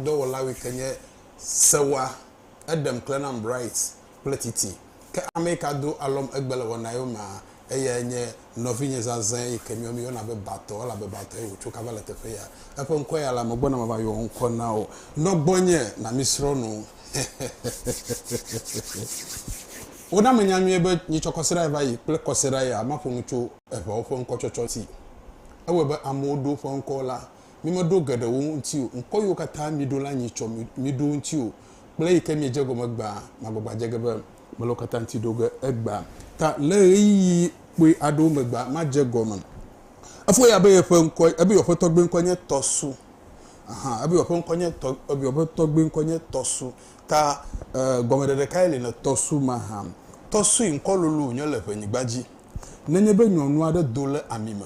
do wala we kenye sewa Adam Clenham Bright platiti ke America do alom egbele wona yo ma eye nye novinye zazan ikemi omi yo na be bato ala be bato e uchu kavala tefe ya apo nko ya la mbona maba yo nko na o no gbonye na misro no Ona menyanwe ebe ni chokosera eva yi ple kosera ya mapo ncho eba ofo nko chochoti ewe be amodo fo nko la mimodo gede wo nti o nko yo kata midola ni cho mido nti o ple ikemi jego magba magbagba jegebe melo kata nti doge egba ta le yi pe ado magba ma jego man afo ya be yefo nko ebe yofo togbe nko nye tosu aha ebe yofo nko nye to ebe yofo togbe nko nye tosu ta gomede kaile na tosu maham tosu inkolulu nyole fenigbaji nenye be nyonu ade dole amima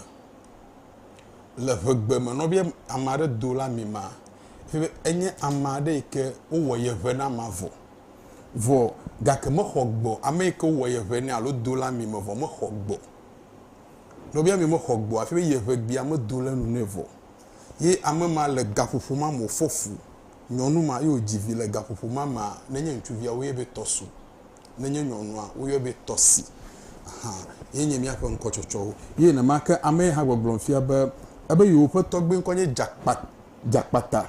le vegbe me no bia amade dole amima fe enye amade ke wo yeve na mavo vo gake mo hogbo ameke wo yeve ni alo dole amima vo mo hogbo no bia mi mo hogbo afi be yeve bia mo dole nu nevo ye amema le gafufu ma mo fofu nyonu ma yo jivi le gafufu mama nenye ntuvia wo yebe tosu nenye nyonu a wo yebe tosi aha yenye mi afa nkochocho ye na maka ame ha gboblonfia ba abe yo pe togbe nkonye jakpata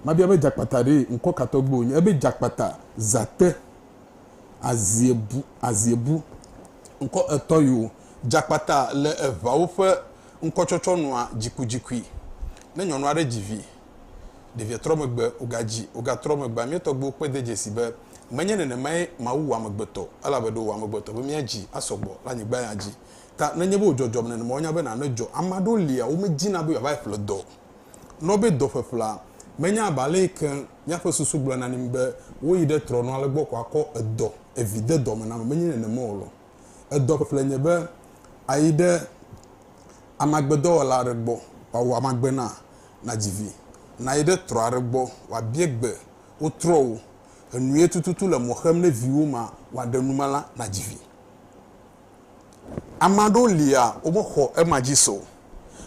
ma bia be jakpata re nko katogbo onye abe jakpata zate aziebu nko etoyo jakpata le eva wo fe nkochocho no a jikujikui ne nyonu are jivi devia tromegbe uga tromegbe mi to gbo pe deje sibe menye ne mai mawu amegbeto ala bedo wa amegbeto be mi aji asogbo la nyigba ya ji ta nenye bo jojob ne mo nya be na nejo amado lia o megina be ya flo do no be do fefla menye abale kan nya fe susu gbo na nimbe wo yi de tro no ale gbo kwa ko edo evide do me na menye ne mo lo edo fefla nye be aide amagbedo la regbo wa amagbe na jivi na ide troaregbo wa biegbe o tro enue tututu le mohem ne viwo ma wa denumala na jivi amado lia o mo ho e majiso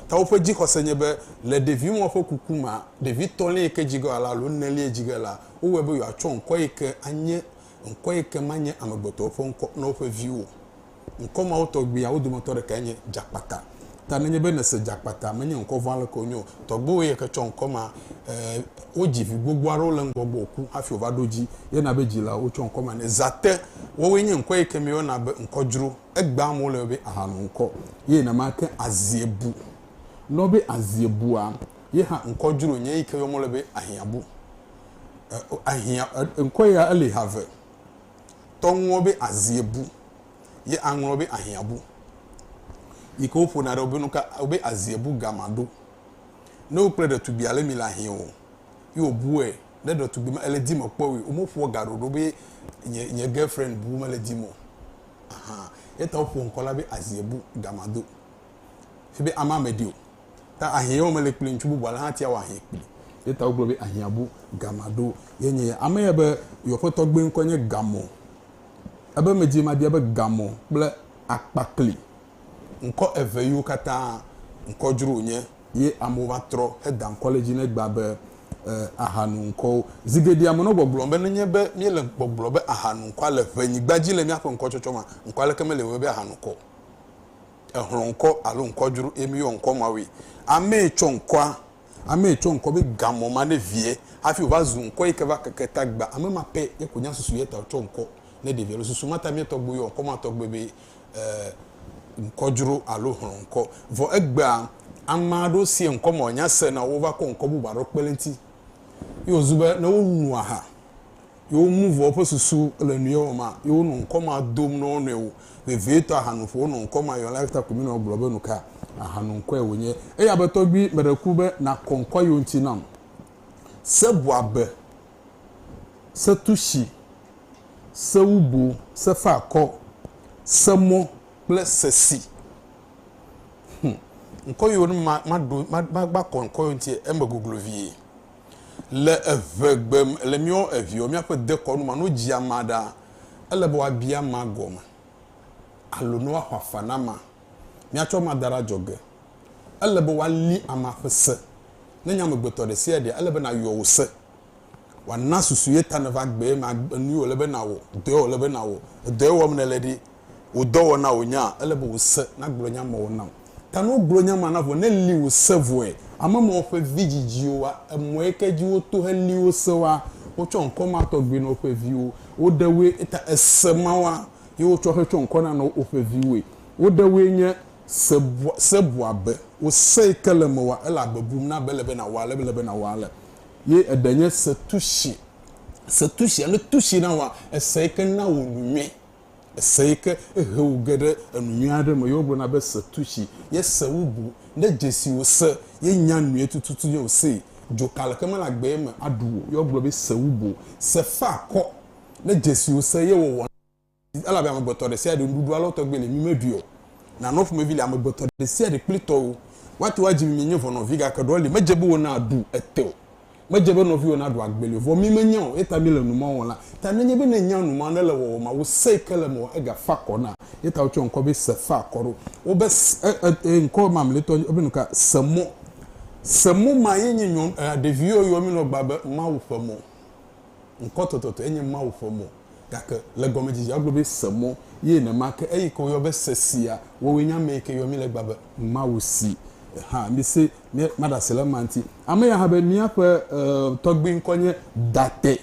ta o fe ji hosenye be le devi mo fo kukuma devi tonle ke jigo ala lo nele jigala o we be yo atwo nko ike anye nko ike manye amagboto fo nko no fe viwo nko ma o to gbi ya o du motore ka nye jakpata ta nenye be nese jakpata menye nko vale konyo to gbo ye ke chon koma o jivi gbogbo aro le ngogbo oku afi ovadoji ye na be jila o chon koma ne zate wo wenye nko ye kemi na be nko juru egba mo le be ahanu nko ye na ma ke aziebu no be aziebu a ye ha nko juru nye ike yo mo le be ahiabu ahia nko ya ele have to nwo be aziebu ye anwo be ahiabu iko opo na robunuka obe aziebu gamado no plede to bi ale mi la hin o yo bue de do to bi ma ele di mo po wi o mo fo garo do be nye girlfriend bu ma le di mo aha ye ta opo nkola be aziebu gamado fi be ama medio ta ahin o mele kple nchubu bwala ha tia wa ahin kple ye ta obo be ahiabu gamado ye nye ama ye be yo foto gbe nkonye gamo ebe meji ma bia be gamo ble akpakli nko eveyu kata nko juru nye ye amova tro hedan college ne gba be ahanu nko zigedi amono gbogbo be nye be mi le gbogbo be ahanu nko ale venyi gbaji le mi afo nko chochoma nko ale kemele we be ahanu nko ehron nko alo nko juru emi yo nko mawe ame cho nko be gamo ma ne vie afi ova zu nko ikeva keketa gba ame ma pe ye konya susu ye ta cho nko ne devie lo susu mata mi to gbo yo nko ma to gbe be nkojuru alo honko vo egba amado sie nkomo nya se na wo va ko nkobu baro pelenti yo zube na wo nu aha yo move up susu le nuyo ma yo nu nkoma dom no no we veto ahanu fo no nkoma yo lifestyle community oglobe nu ka ahanu nko ewonye e ya beto bi mereku be na konko yo nti nam se boabe se tushi se ubu se fa ko se mo plus si nko yo ma ba konko nti emba google vie le evegbem le mio evio mi ape de ko no ma no gia mada ele bo abia magoma alo no ahafana ma mi acho madara joge ele bo wali amafese na nyam gbeto de se de ele be na yo wose wana susuye ta na va gbe ma nu o lebe na wo do o lebe na wo do wo mna ledi o do wo na onya elebe wo se na gbronya ma wo na ta no gbronya ma na vo na li wo se vo e ama mo fe vigigi wa mo ekeji wo to ha li wo se wa wo chon koma to gbe no fe vi wo da we eta esema wa yo cho chon kona no o fe vi we wo da we nye sebu abe wo se kelemo wa ela babum na belebe na wa lebelebe na wa le ye edenye se tushi ane tushi na wa eseke na wo nwe eseke ehu gede enwe ade mo yobo na be se tushi ye se wubu ne jesi wo se ye nya nwe tututu ye wo se jo kala kama la gbe me adu yobo be se wubu se fa ko ne jesi wo se ye wo ala be am gboto de se ade ndudu ala to gbe le mi meduo na no fu me vile am gboto de se ade plito watu waji mi nyo no viga ka do le majebu wo na adu etel majebe no vi ona do agbele vo mi menya o eta mi le nu mo won la ta nenye be na nya nu mo na le wo ma wo sei kele mo e ga fa ko na eta o chon ko be se fa koro o be nko ma mle to obi nu ka semo ma yenye nyon de vio yo mi no gba ma wo fa mo nko toto enye ma wo fa mo ka ke le gomeji agbo be semo ye na ma ke e ko yo be sesia wo wenya me ke yo mi le gba ma wo si ha mi se mada selemanti ama ya habe mi apa togbin konye date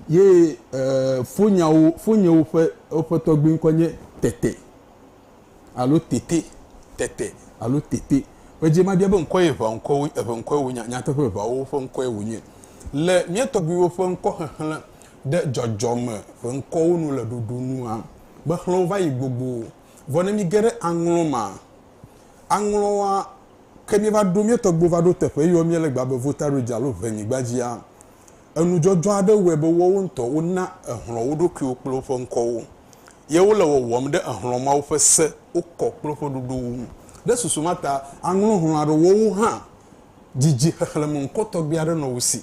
ye fonyawo fe opo togbin konye tete alo tete alo tete weje ma bia be nko eva nko wunya nya to fe ba wo fo nko ewunye le mi togbin wo fo nko hanhan de jojome fo nko wonu le dodonu a ba hlo va igbogbo vone mi gere angloma anglowa kemi va do mi to gbo va do tefe yo mi le gba be voter jalo venyi gbajia enu jojo ade we be wo nto wona ehro wo do ki okplo fo nko wo ye wo le wo wom de ehro ma wo fe se okko okplo fo dudu de susumata anglo hu aro wo ha jiji hele mon koto bi ade no wosi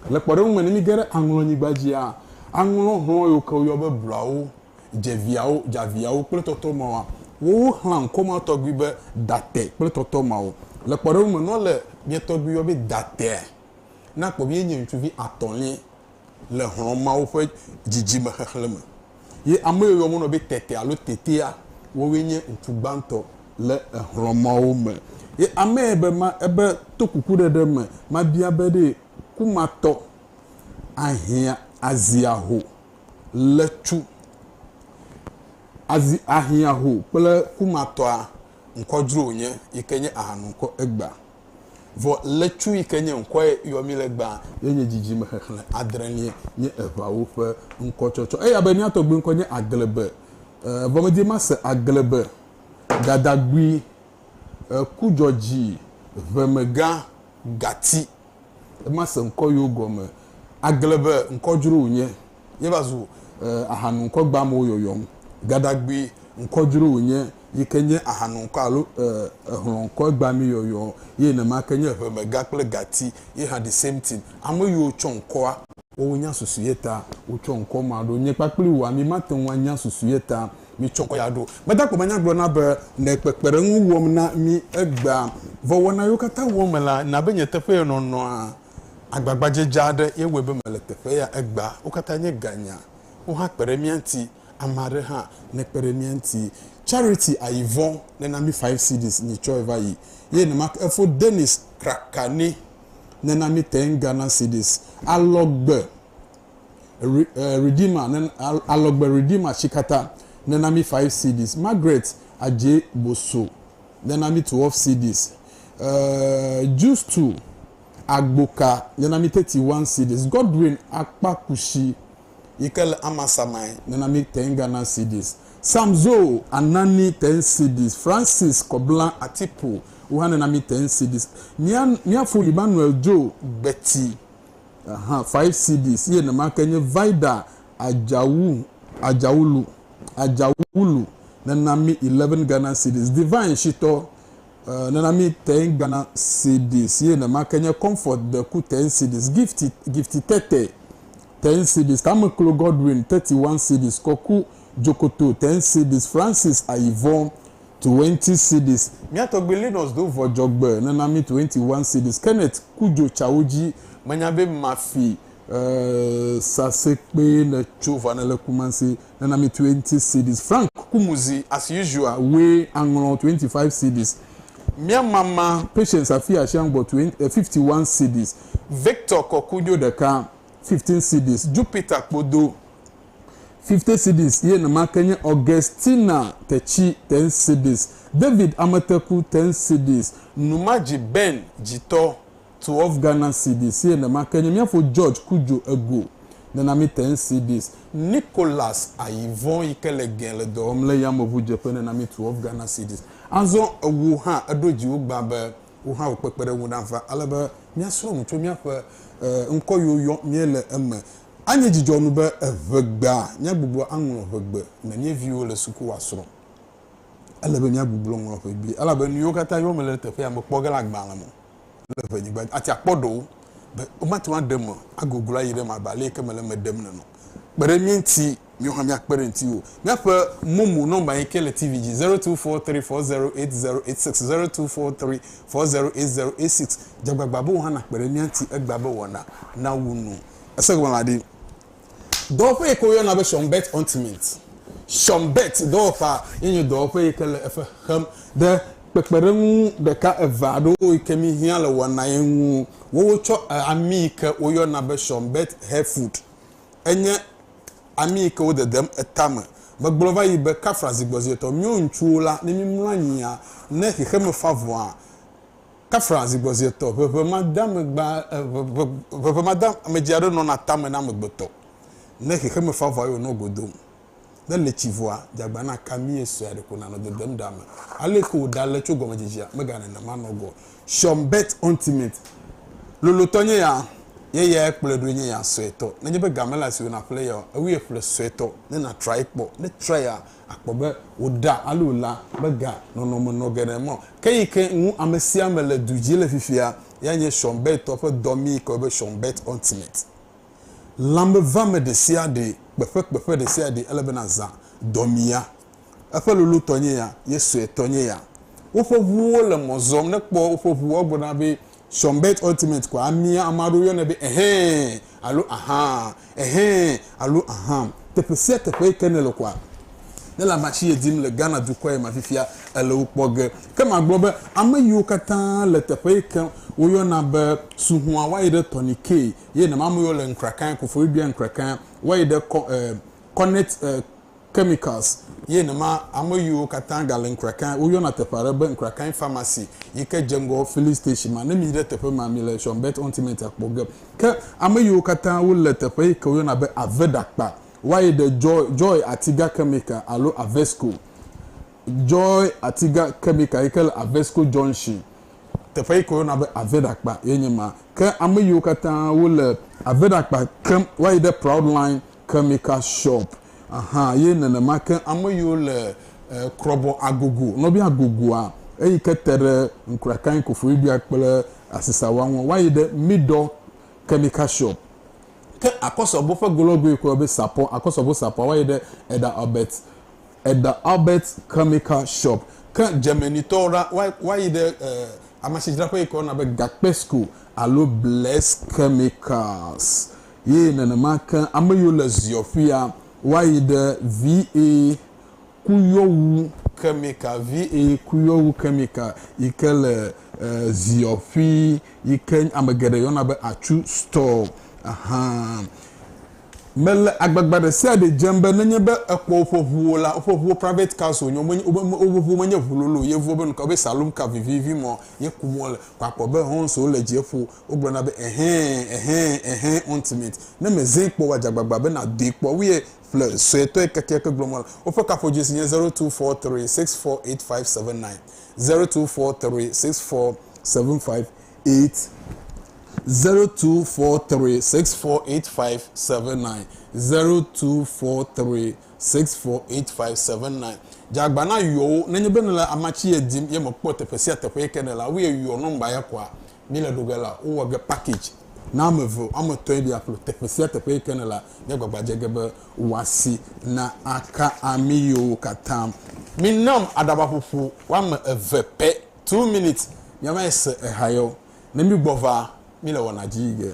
le pore mo ni mi gere anglo nyi gbajia anglo hu yo ko yo be blawo javiao kple toto ma wo hlan koma togbi be date kple toto ma wo le pore mo no le mi togbi yo be date na ko bi enye ntuvi atonle le hron ma wo fe jiji me hhleme ye amo yo mo no be tete alo tetea wo wenye ntugbanto le hron ma wo me ye ame ebe ma ebe tokuku de me ma bia be de kumato ahia aziaho letu azi ahia ho pele kumato a nkodru onye ikenye ahanu nko egba vo letu ikenye nko yomi legba yenye jiji mehele adrenye nye eva wo fe nko chocho abeni atogbe nko nye aglebe vo me di ma se aglebe dadagbi kujoji vemega gati ma se nko yogome aglebe nkodru onye yebazu ahanu nko gba mo yoyom gadagbi nkodru onye yikenye ahanu nko alo nko gba mi yoyo ye na ma kenye vemega kle gati ye had the same thing amo yo chonko a onya susuyeta o chonko ma do nye papli wa mi maten wa nya susuyeta mi chonko ya do meda ko manya gbo na be na pepere nwom na mi egba vo wona yo kata wo mela na benye tefe no no a agbagbaje jade ye webe mele tefe ya egba o kata nye ganya o ha pere mianti amare ha ne pere mianti Charity Aivon nenami 5 CDs ni choiva yi ye ne mak efo Dennis Krakani nenami 10 Ghana CDs alogbe Redeemer alogbe Redeemer Chikata nenami 5 CDs Margaret Aje Boso nenami 12 CDs Juice 2 Agboka nenami 31 CDs Godwin Akpakushi Ikel Amasamai nenami 10 Ghana CDs Samzo Anani 10 CDs Francis Koblan Atipo uhane nami 10 CDs Niafo Emmanuel Joe Betty 5 CDs ye na makenye Vida Ajawulu na nami 11 Ghana CDs Divine Shito na nami 10 Ghana CDs ye na makenye Comfort Beku 10 CDs Gifty Tete 10 CDs Tamaklo Godwin 31 CDs Koku Jokoto 10 CDs Francis Aivon 20 CDs Miatogbe Linus do Vojogbe Nanami 21 CDs Kenneth Kujo Chauji manyabe mafi sasekpe na chova na le kumansi na mi 20 cedis. Frank Kumuzi as usual we anglo 25 cedis. Mia mama Patience Afia Shangbo 51 cedis. Victor Kokunyo Deka 15 cedis. Jupiter Kodo 50 cedis. Ye na makanye Augustina Techi 10 cedis. David Amateku 10 cedis. Numaji Ben Jito 12 Ghana cedis. Ye na makanye miafo George Kujo Ego. Na mi 10 cedis. Nicolas Ayvon Ikele Gen le do omle yamovu Japan na mi 12 Ghana cedis. Anzo wuha adoji ugbabe wuha okpekpere wudanfa alaba miaso mutwe miafa nko yoyo miele emme anye jijonu be evegba nyagbubu anwo vegbe na nye viwo le suku wasro alaba nyagbubu ngo febi alaba nu yokata yo mele tefe am kpogala gbala mo le feji gba ati akpodo be o matwa dem agogula yire ma bale kemele medem no bere mienti mi ho mi akpere nti o mi afa mumu number yekele tvg 0243408086 0243408086 jagbagbabo ha na akpere mienti egbabe wona na wunu asegwalade do fe ko yo na be shombet ultimate shombet do fa yin do fe yekele efa ham de pekpere mu de ka evado o ikemi hia le wona yen wo cho amika wo yo na be shombet hair food enye ami ke wo de dem etama magblova yi be kafra zigbozi to mi onchuola ni mi mlanya na heke me favor kafra zigbozi to pe madame gba pe madame me diado no na tama na megboto na heke me favor yo no godom na le chivoa jagba na kami eso ya de ko na no de dem dama ale ko dale chogo majijia megana na manogo shombet ultimate lolo tonye ya ye ekpledo nye ya sweater na nyebe gamela si na player awi efle sweater na try po na try akpobe oda alula bega no no gere mo kayike nwu amesi amele duje le fifia ya nye shombet of domi ko be shombet ultimate lambe vame de sia de befe de sia de elebenaza domia afa lulu tonye ya ye sweater nye ya wo fo vuo le mozom na kpo wo fo vuo gbona be shombet ultimate kwa amia amaro yo na be alo aha tepesia tepe kenelo kwa de la machi edim le Ghana du kwa ma fifia ele ukpoge kama gbobe amayu kata le tepe kan wo yo na be suhu awa ide tonike ye na mamu yo le nkrakan ko fo bia nkrakan wa ide connect chemicals ye na ma amayu katanga lenkrakan wo yo na tepare be nkrakan pharmacy yike jengo filling station ma na mi de tepe ma mi le shombet ultimate akpoge ke amayu katan wo le tepe ke wo na be avedakpa why the joy atiga chemical alo avesco joy atiga chemical yike avesco junction tepe ke wo na be avedakpa yenyima ke amayu katan wo le avedakpa why the proud line chemical shop ye nana maka amayo le krobo agogo no bi agogo a eyi ketere nkrakan kofu bi akpele asisawa won why the middle chemical shop ke akosobo fa gologo ko be sapo akosobo sapo why the Eda Albert chemical shop ke Germany tora why the amashijira ko iko na be gakpe school alo bless chemicals ye nana maka amayo le ziofia why the VA Kuyowu chemical ikele ziofi iken amagere yona be achu store mele agbagba de se de jembe nenye be ekpo ofofuo private council ofofuo menye vulolo ye vuo be no be salum ka vivi mo ye kumole kwakpo be hon so le jefo ogbo na be ultimate na meze kpo wajagbagba be na de kpo we sweater ekeke global ofa ka for just 0243648579 0243647580 0243648579 0243648579 jagbana yo nenye benela amachi edim ye mokpo tepesia tepe kenela we yo number yakwa mila dogala o ge package na mevo amoto bi aplo tepesia tepe kenela ye gbagbaje wasi na aka amiyo katam minam adabafufu wa me evepe 2 minutes yama ese ehayo na mi gbova mila wona jige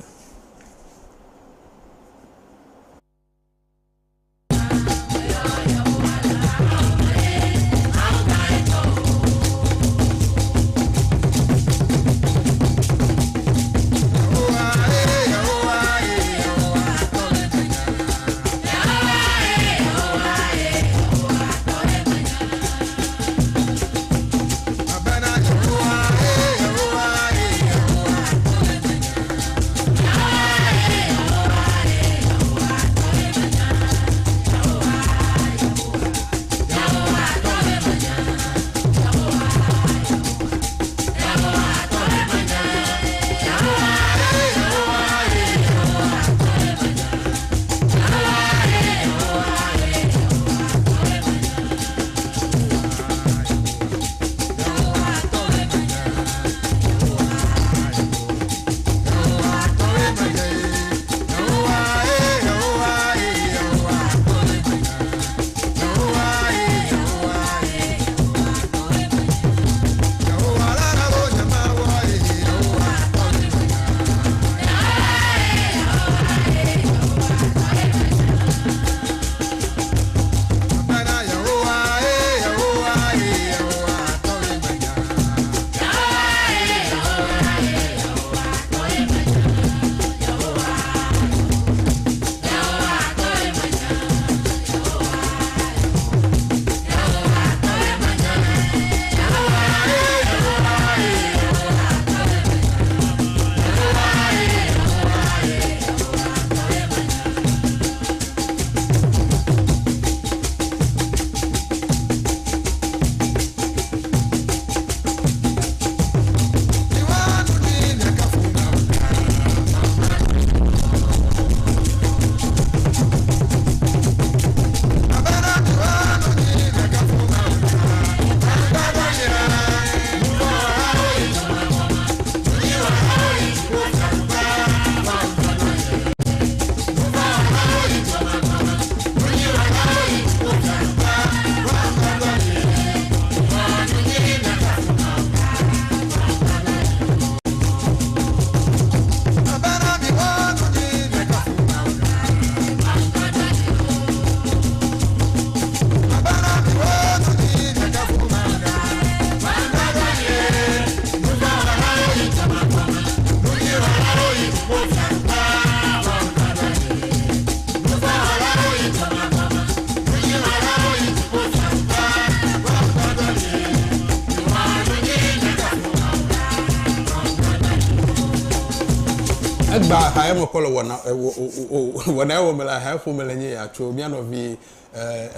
ba ha mo kolo wona wo mela ha fo mela nye ya cho mi anovi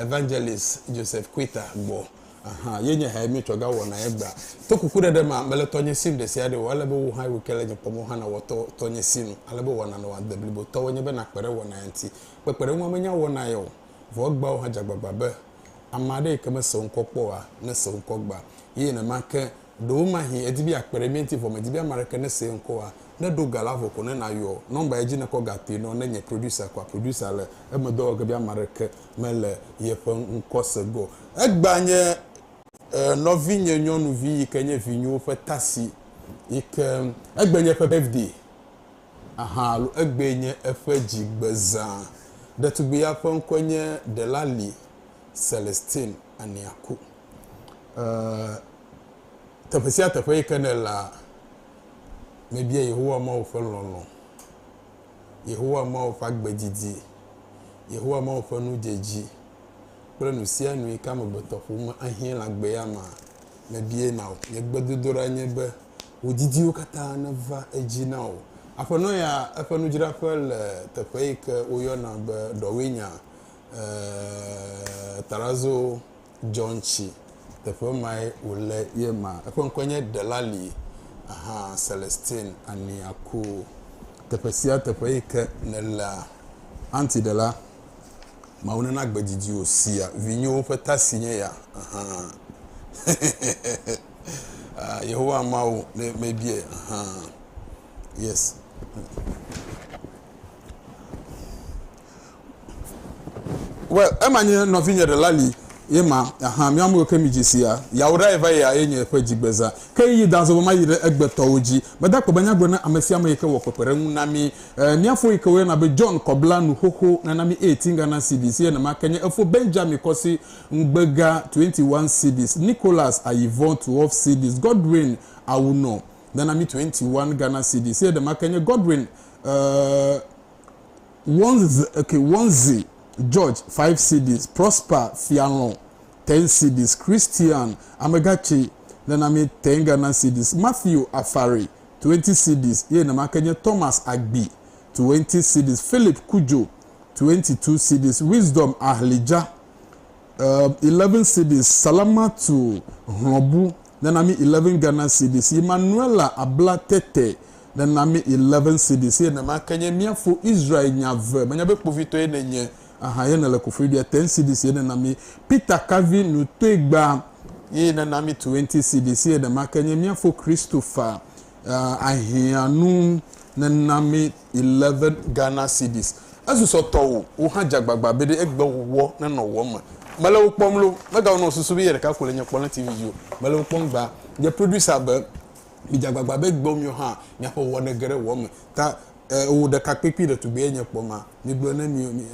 evangelist Joseph Quita bo aha yenye ha mi toga wona egba to kukure de ma mele tonye sim de sia de wala be wo ha wo kele je pomo ha na woto tonye sim ala be wona na wa deblibo to wonye be na kpere wona anti kpere wo manya wona yo vo gba wo ha jagbagba be amade kama so nkokpo a na so nkogba yi na make do ma hi edibi experiment for edibi america na se nko a na do galavo ko na yo number eji na ko gate no na nye producer kwa producer le e mo do ga bi america mele ye fa nko se go egbanye no vinye nyonu vi kenye vinyo fa tasi ik egbanye fa birthday aha lo egbenye efa jigbeza da to be ya fa nkonye Delali Celestine Aniaku tafasia tafai kanela maybe Yehowa ma o fololo Yehowa ma o fagbedidi Yehowa ma o fanu jeji pere no sia nu ka mo betofo ma ahien lagbe ya ma maybe na o ye gbedodora nye be odidi o kata na va eji na o afano ya afanu jira fel tafai ka oyo na be dowenya Tarazo Johnchi tefo mai ule yema afon kwenye Delali aha Celestine Aniaku tepesia tepeike nela anti dela mauna na gbedidi osia vinyo feta sinye ya aha Yehowa mau maybe aha yes well emanye no vinye Delali yema aha mi amu ke mijisia ya ura eva ya enye fa jigbeza kai yi danzo ma yire egbeto oji meda ko banya gro na amasi amayike wo kopere na mi afo ike we na be John Kobla nu hoho na mi 18 Ghana cedis ye na makanye afo Benjamin Kosi Ngbega 21 cedis Nicholas Ayivon 12 cedis Godwin Awuno na mi 21 Ghana cedis ye na makanye Godwin Wanzi George 5 cedis Prosper Fialon 10 cedis Christian Amegachi then I mean 10 Ghana cedis Matthew Afari 20 cedis ye na makanye Thomas Agbi 20 cedis Philip Kujo 22 cedis Wisdom Ahlija 11 cedis Salamatu Hrobu then I mean 11 Ghana cedis Emmanuela Ablatete then I mean 11 cedis ye na makanye miafo Israel nyave manyabe povito ye nenye aha ye na le kofidi 10 cedis ye na mi Peter Kavi Nutegba ye na mi 20 cedis ye na makanye miafo Christopher ahianu na mi 11 Ghana cedis azu so towo wo ha jagbagba be de egbe wo na no wo ma mala wo pomlo mega no susu bi ye ka ko le nye pon TV yo mala wo pon gba je producer ba bi jagbagba be gbo mi ha nya po wo na gere wo ma ta o de ka pepi de to be enye poma mi blo na mi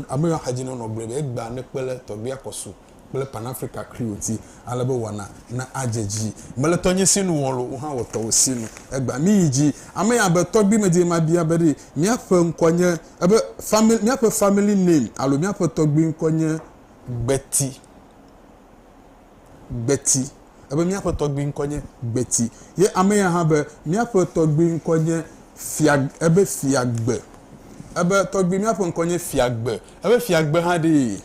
ambe haji no brebe egba ne pele to be akoso pele Pan Africa creoti alebe wana na ajeji mele tonye sinu won lo ha wo to sinu egba mi yiji ame ya be to bi meje ma bia be de mi afa nkonye ebe family mi afa family name alo mi afa to bi nkonye Betty ebe mi afa to bi nkonye Betty ye ame ya ha be mi afa to bi nkonye fiagbe ebe togbi mi afọ nkonye fiagbe ebe fiagbe ha di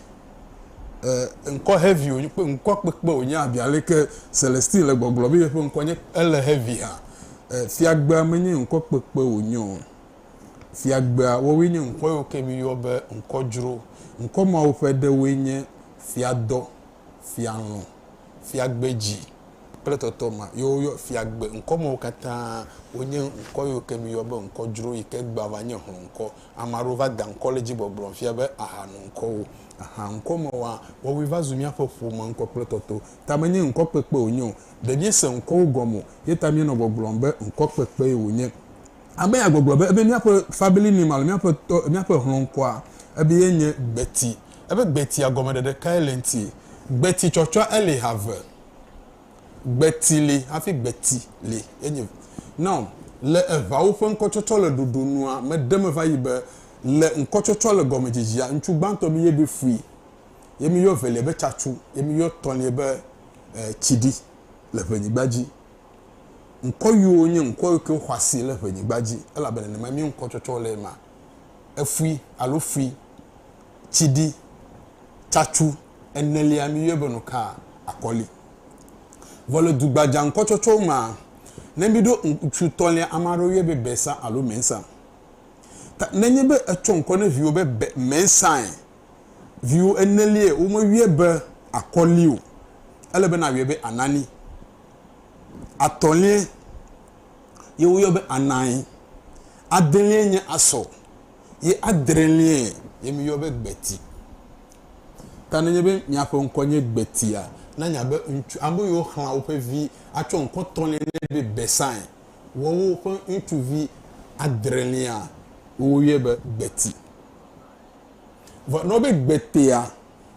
nko heavy nko pepe onya abialeke Celestine le gbogbo bi afọ nkonye ele heavy ha fiagbe amenye nko pepe onyo fiagbe wo winye nko okemi yo be nko juro nko ma wo fe de winye fiado fianlo fiagbeji toma yo fiagbe nko mo kata onye nko yo kemi yo be nko juro ike gba vanye nko amarova dan college boblon fiabe aha nko aha nko mo wa wiva zumia fofo ma nko pletoto tamanye nko pepe onyo de bi se nko gomo yetami no boblon be nko pepe onye abe ya gbogbo be mi apo family name mi apo nko a ebe yenye Betty ebe Betty agomede de kailenti Betty chocho ele have Betty hafi Betty le enye now le eva wo fon kochocho le dodo nua me dem va yibe le nkochocho le gomejijia nchu gbanto mi ye be free ye mi yo vele be chachu ye mi yo ton ye be chidi le venigbaji nkɔyo nye nkɔyo ke hwasi le ƒe nyigbaji elabena ne mami nkɔtsɔtsɔ le ma efui alo fui tsidi tsatsu enelia mi yɔ be no ka akɔli vɔle dugbadza nkɔtsɔtsɔ ma ne mi do ŋutsutɔlia ame aɖewo yɔ be besa alo mensa nenye be etsɔ nkɔ ne viwo be mensa viwo enelie wo me yɔ be akɔli o ele be na yɔ be anani atɔlie ye wo yɔ be anayi adelie nye asɔ ye adrelie ye mi yɔ be gbeti ta nenye be miaƒe ŋkɔ nye gbetia na nya be ŋutsu ame yiwo xlã woƒe vi atsɔ ŋkɔ tɔlie ne be besae wɔwo ƒe ŋutsuvi adrelia wo yɔ be gbeti vɔ no be gbetea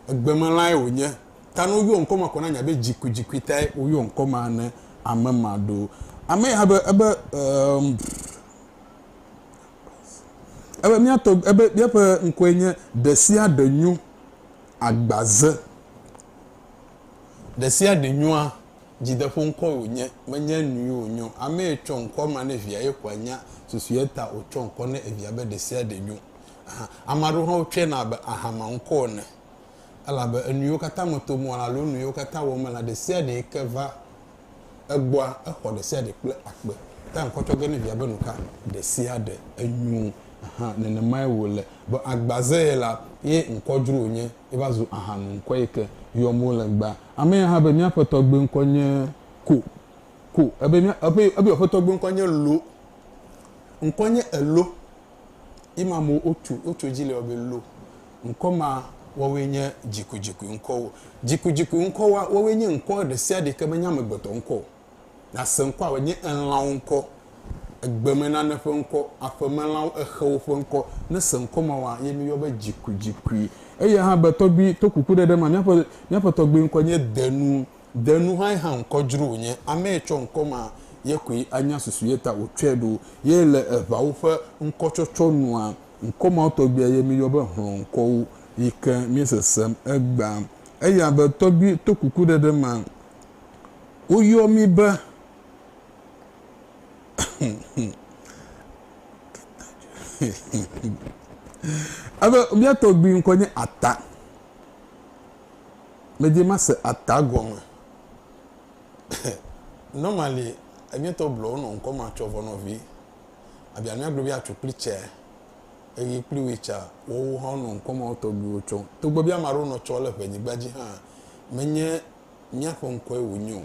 egbemelae wonye ta no yɔ ŋkɔ ma ko na nya be dzikui tae wo yɔ ŋkɔ ma ne ame ma do ame ya be miato miaƒe ŋkɔe nye desia de nyu agbaze desia de nyua dzideƒo ŋkɔ wonye menye nu wonyo ame tsɔ ŋkɔ ma ne via ye ko nya susue ta o tsɔ ŋkɔ ne evia be desia de nyu ame aɖewo hã wotsɔe na be ahama ŋkɔ ne elabe enuwo katã me to mo alo nuwo katã wɔ me la desia de ke va egbɔa exɔ desia de kple akpe ta ŋkɔ tsɔ ge ne via be nuka desia de enyu nenemae wo le be agbaze ye la ye ŋkɔdzro nye eva zu ahanu ŋkɔ yi ke yɔmo le gba ame ya hã be miaƒe tɔgbe ŋkɔ nye ko ebe woƒe tɔgbe ŋkɔ nye lo ŋkɔ nye elo imamo otso dzi le be lo ŋkɔ ma wɔwoe nye dzikui ŋkɔwo dzikui ŋkɔwoa wɔwoe nye ŋkɔ ɖe sia ɖe ke be nye amegbetɔ ŋkɔ na se ŋkɔ awo nye elãwo ŋkɔ egbemenane ƒe ŋkɔ aƒemelãwo exewo ƒe ŋkɔ ne se ŋkɔ ma wa ye mi yɔ be dzikui eya hã be tɔgbi to kuku ɖe ma miaƒe tɔgbi ŋkɔ nye denu hã ŋkɔdzro nye ame tsɔ ŋkɔ ma ye koe anya susu ye ta wotsɔe ɖo ye le eʋawo ƒe ŋkɔtsɔtsɔ nua ŋkɔ ma tɔgbia ye mi yɔ be hlɔ̃ŋkɔwo yi ke mi sesem egba eya be tɔgbi to kuku ɖe ma woyɔ mi be abe mia tɔgbi ŋkɔ nye ata medie ma se ata gɔme normally emietɔ blɔ wonɔ ŋkɔ ma tsɔ vɔ nɔvi abia miagblɔ be atsukpli tsɛ eye kpli witsa wowo hã nɔ ŋkɔ ma tɔgbiwo tsɔ togbɔ be ame aɖewo nɔ tsɔ le ʋenyigba dzi hã menye miaƒe ŋkɔe wonye o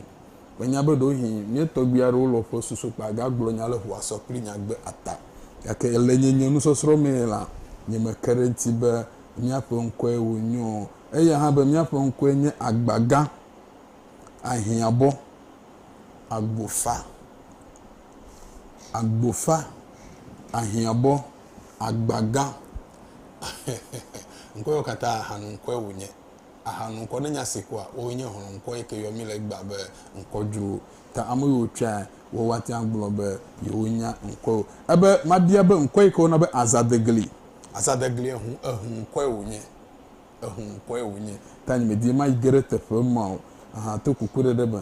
benya be ɖohi mietɔgbi aɖewo le ƒe susu kpa gagblɔ nya le ʋua sɔ kpli nyagbe ata gake le nye nusɔsrɔ̃ me la nye me ke ɖe ŋuti be miaƒe ŋkɔe wonye eya hã be miaƒe ŋkɔe nye agbagã ahiãbɔ agbofa ahiãbɔ agbagã ŋkɔwo katã ahanu ŋkɔe wonye ahanu ŋkɔ ne nya si koa wo nye hlɔ̃ ŋkɔ yi ke yɔ mi le gba be ŋkɔdzro ta ame yiwo tsɔa wo wate agblɔ be yewo nya ŋkɔwo ebe mabia be ŋkɔ yi ke wona be azadegli ehu ŋkɔe wonye ta nye medie ma yi ge ɖe teƒe ma o to kuku ɖe be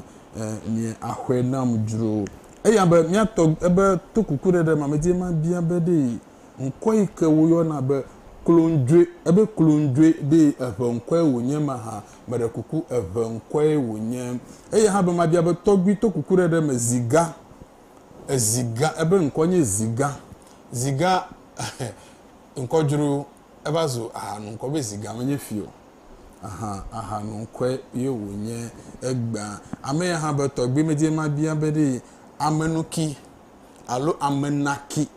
nye axɔe nam dzro eya be miatɔ ebe to kuku ɖe ma medie ma bia be ɖe ŋkɔ yi ke woyɔna be klondzoe be eʋe ŋkɔe wonye ma ha me ɖe kuku eʋe ŋkɔe wonye eya hã be mabia be tɔgbi to kuku ɖe me ziga ebe ŋkɔ nye ziga ŋkɔdzro eva zu ahanu ŋkɔ be ziga menye fio ahanu ŋkɔe ye wonye egba ame ya hã be tɔgbi medie ma bia be ɖe amenuki alo amenaki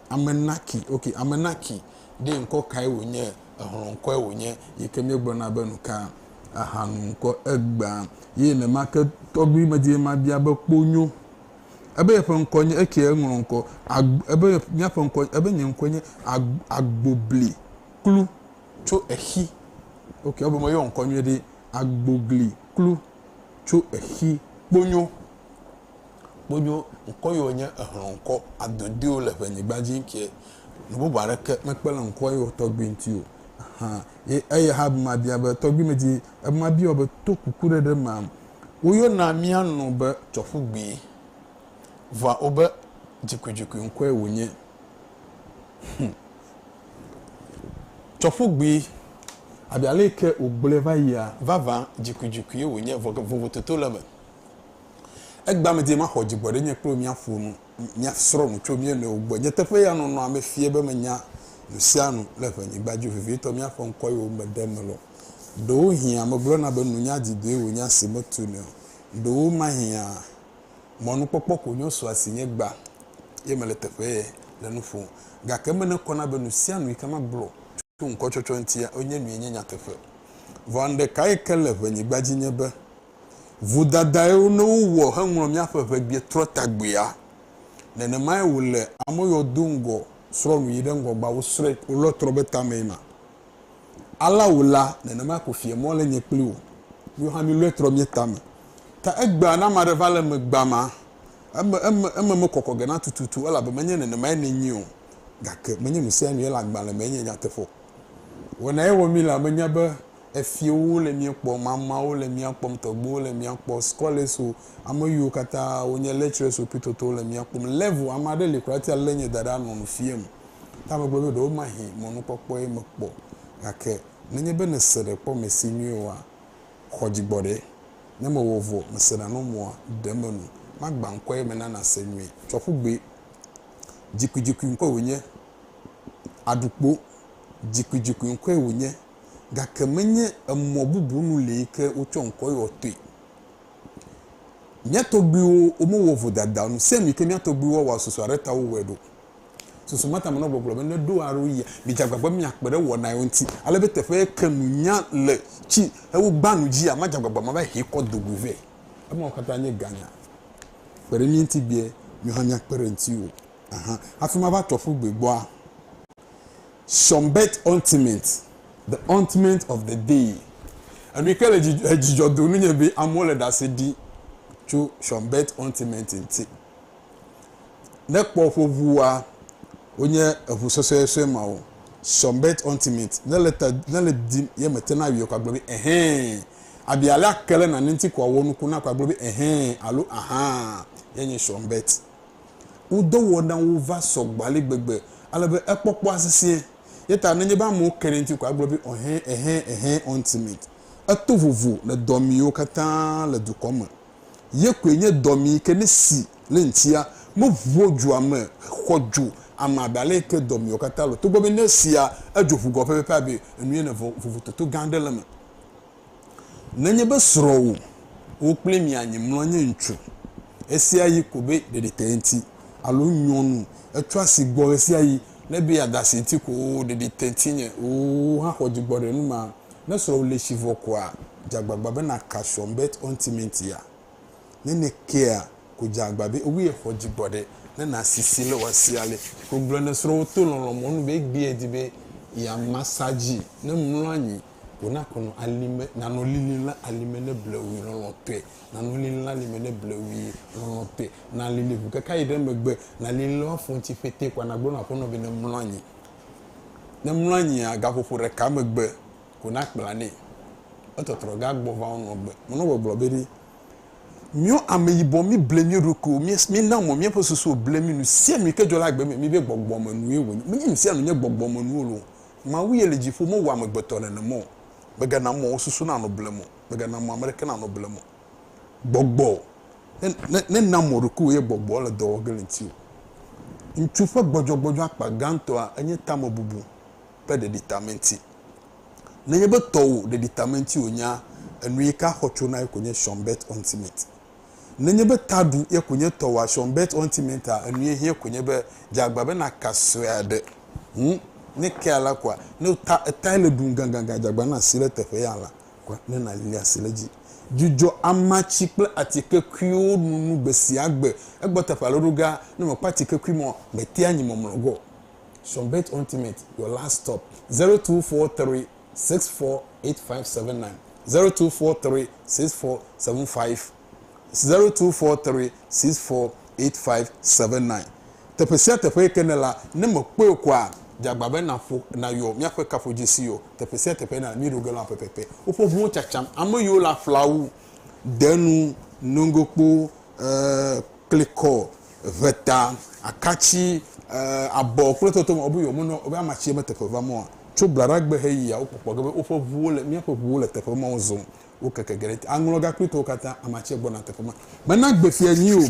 de ŋkɔ kae wonye ehlɔ̃ ŋkɔe wonye yi ke miegblɔna be nuka ahanu ŋkɔ egba ye nema ke tɔgbi medie ma bia be kponyo ebe yeƒe ŋkɔ nye eke eŋlɔ ŋkɔ ebe miaƒe ŋkɔ ebe nye ŋkɔ nye agbobli klu tso exi ebe me yɔ ŋkɔ nyuie ɖe agbogli klu tso exi kponyo ŋkɔ yiwo nye ehlɔ̃ ŋkɔ adodewo le ʋenyigba dzi kie nu bubu aɖeke mekpe le ŋkɔ yiwo tɔgbi ŋuti o eye ha be mabia be tɔgbi medie mabia be to kuku ɖe ma woyɔna mianɔ be tsɔƒugbi va obe jikujiku nkwe wonye chofugbi abiale ke ogbeleva ya vava jikujiku ye wonye vovo toto lebe egba me di ma hoji gbode nye kro mi afunu nya sro mu twa mi na ogbo nye tefe ya no no amefie be menya lusianu lefe nyi gbaju vivi to mi afọ nkoy wo mbedemelo do hia maglo na be nunya dido e wonya semotu ne do ma hia monu popo ko nyo so asinye gba ye mele tefe le nufu ga ke mena kona be lusianu ikama blo tu nko chocho ntia onye nu enya tefe vande kai kele ve nyi gbaji nye be vudadae no wo hanwo mi afafa bi trotagbia nene mai wule amoyo dungo sro nu yide ngogba wo sre lo trobeta mema ala wula nene mai ko fie mo le nye pliwo yo ha mi lo tromieta me ta egba na mare vale me gbama em kokko gana tututu ala be menye nene mai ne nyi o gake menye musia nu yela gba le menye nyatefo wona e wo mi la menye be efio le mi kpo mama o le mi kpo mtogbo le mi kpo scholars o amoyu kata onye lecturers o pitoto le mi kpo level amade le kwati alenye dada no fiem ta me gbo do ma hi mo no popo e mo kpo ake nenye be ne sere kpo mesini o a khojigbode ne mo wovo mesena no mo demonu magba nkwo e mena na senwi chofugbe jikujiku nkwo wonye adukpo jikujiku nkwo wonye ga kemenye mobubu nu leke ocho nko yote nyatogbi o mo wovu dada nu se mi ke nyatogbi wo wa soso areta wo wedo soso mata mo no gbogbo be ne do aro ye bi jagbagba mi akpere wo na yonti ale be tefe kanunya le chi e wo gbanu ji ama jagbagba ma ba he ko doguve e mo kata nye ganya pere mi nti bie mi ha nya kpere nti o aha afima ba tofu gbegbo a Shombet ultimate the ultimate of the day and we call it jijodo nu be amole da se di chu Shombet ultimate nti ne kpo fovuwa onye efusoso ma o Shombet ultimate na le di ye metena wi okwa gbe abiala kele na nti kwa wonu kuna kwa gbe alo aha yenye Shombet udo woda wo va sogbale gbegbe alabe epopo asese yeta nenye ba mo kerenti kwa gbe ultimate atovuvu le domio kata le dukoma ye kwenye domi ke ne si le ntia mo voju ame khoju amabale ke domio kata lo to gbe ne sia adwofu go pepe abi enue ne vuvu to gandele me nenye be sro wo plemi anyimlo nye ntu esia yi kobe de tenti alo nyonu etwa si gbo esia yi na bi adase ti ko de tentinye o ha hoji gbore nu ma na so le shivo kwa jagbagba be na ka Shombet ultimate ya ne care ko jagbagba be owi e hoji gbore na sisile wasiale ko glo na so to lolo mo nu be gbe edibe ya massage na mlanyi ona kono alime na no lilila alime ne blewi lolo te na no lilila alime ne blewi lolo te na lilivu kaka ide megbe na lililo fonti fete kwa na gbo na kono be ne mlanyi aga fofo reka megbe ko na plane ototro ga gbo va ono gbe mo no gbo be ri mio ameyibo mi blemi ruku mi na mo mi posusu blemi nu sie mi kejo la gbe mi be gbogbo mo nu ewo mi nim sie no nye gbogbo mo nu lo ma wi elejifo mo wa megbeto ne mo bega na mo susu na no blemo bega na mo America na no blemo gbogbo ne na mo ruku ye gbogbo le do galenti ntufa gbojogbojo apa ganto a enye tamo bubu pe de determinti na ye beto de determinti onya enu ka hocho na ekonye Shombet ultimate na ye betadu ekonye to wa Shombet ultimate a enu ye ekonye be jagbabe na kasoade ne kala kwa ne taile dunganganga jagba na sile tefe yala kwa ne na lili asileji jujo amachi ple atike kwio nunu besi agbe egbota faloruga ne mo patike kwimo meti anyimo mlogo Shombet ultimate your last stop 0243 648579 0243 6475 0243 648579 tepesia tepe kenela ne mo pe kwa jagbabe na fo na yo mi afwe kafo jisi yo tepesia tepe na mi rugala pepepe ofo fu chacham amoyo la flawu denu nongokpo kliko veta akachi abo klototo obu yo no obi amachi me tefeva mo tso blara gbe he ya opopo gbe ofo vuo le mi vuo le tefe mo zo o kekegere anglo ga krito kata amachi gbo na tefe ma mana gbe fi anyi o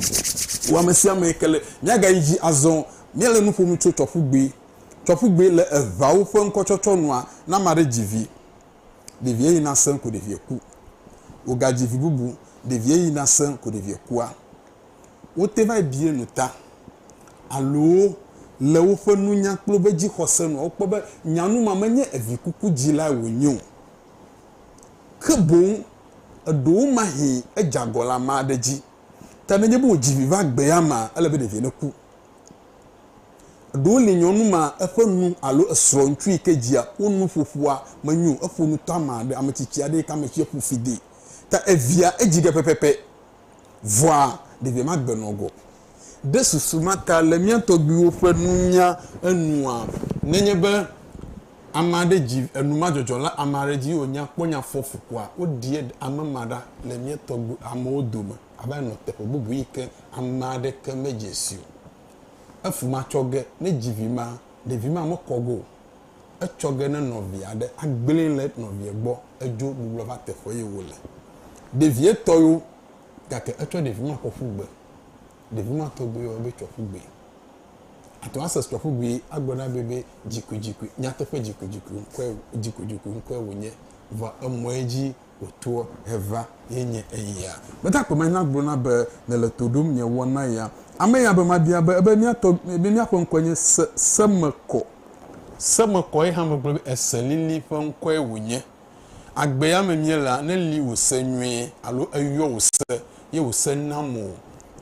wa mesia me kele nya ga yi azon mi le nu fomu tso tofu gbe le eva wo fo nkochocho no na mare jivi de vie na san ko de vie ku o ga jivi bubu de vie na san ko de vie kwa o te va bien nuta allo le wo fo nu nya kplo be ji khose no o kpo be nyanu ma menye evikuku ji la wonyo kebo do ma hi ejagola ma de ji ta ne bo jivi va gbe ya ma ele be de vie ne ku do le nyonu ma efanu alo esro ntwi kejia onu fofua manyu efonu tama de ametichi ade ka mechi fufide ta evia ejige pepepe voa de vie ma gbe nogo de susumata le miato bi wo fanu nya enua nenye be amade ji enuma jojo la amare ji onya kponya fofukwa odie amamada le miato gbu amodoma aba no tepo bubu ike amade ke mejesio afuma choge ne jivima de vima mo kogo e choge ne novia de agbelin le novia gbo ejo bublo va tefo ye wole de vie toyo gake echo de vima ko fugbe de vima to gbe o be cho fugbe ato access to fugbe agbona bebe jiku nya tefe jiku nkwe wonye va amoeji oto eva yenye eya beta ko mena gbona be ne le todum nye wona ya ame ya be mabia be ebe mi afọ nkwenye semeko e ha me eselili fo nkwa ewunye agbe ya memiela na li wosanwe alo ayo wose ye wosanamo